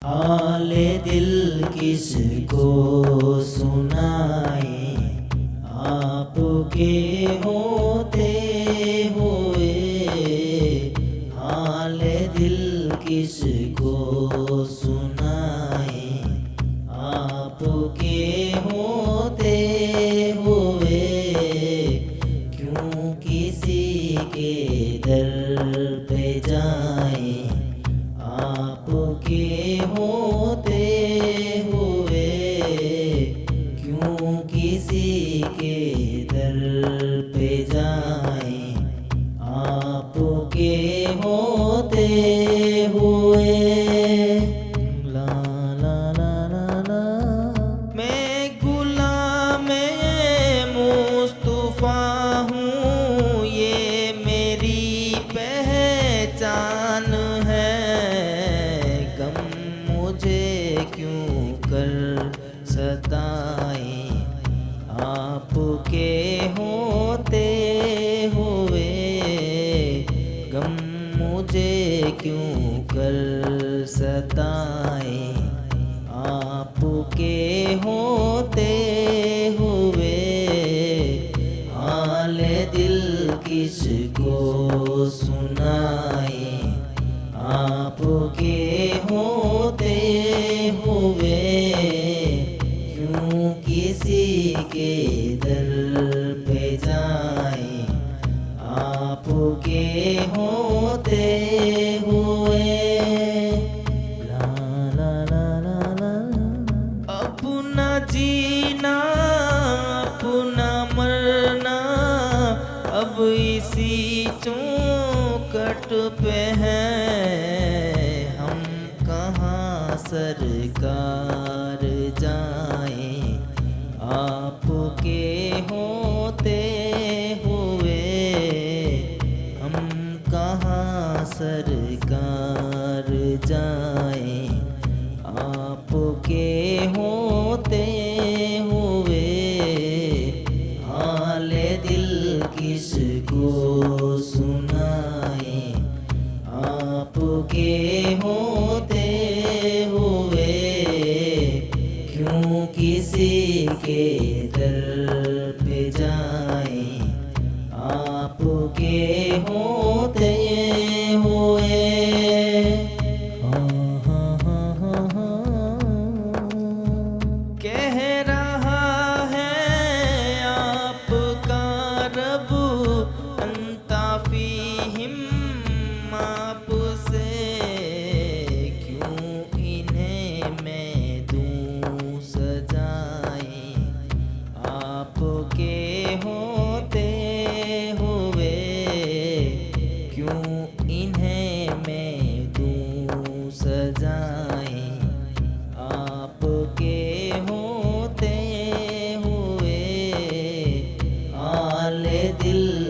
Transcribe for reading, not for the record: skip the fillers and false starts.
हाले दिल किसको सुनाए, आपके होते हुए। हाले दिल किसको सुनाए, आपके होते हुए। क्यों किसी के दर पे जाए, आपके होते हुए। क्यों किसी के दर पे जाए, आपके होते हुए। ला ला ला ला ला। मैं गुलाम मुस्तफा हूँ, ये मेरी पहचान है। गम मुझे क्यों कर सताए, आपके होते हुए। गम मुझे क्यों कर सताए, आपके होते हुए। हाले दिल किसको सुनाए, आपके होते हुए। क्यों किसी के दर पे जाए, आपके होते हुए। ला ला ला ला ला। अपना जीना अपना मरना अब इसी चौखट पे है। हम कहाँ सरकार जाए, आपके होते हुए। हम कहाँ सरकार जाए, आपके होते हुए। हाले दिल किसको सुनाए, आपके होते हुए। क्यों किसी के दर पे जाए, आपके होते हुए। कह रहा है आपका रब अंता फीहिम आपसे। क्यों इन्हें मैं दूं सजाए, आपके होते हुए। क्यों इन्हें मैं दूं सजाए, आपके होते हुए। हाले दिल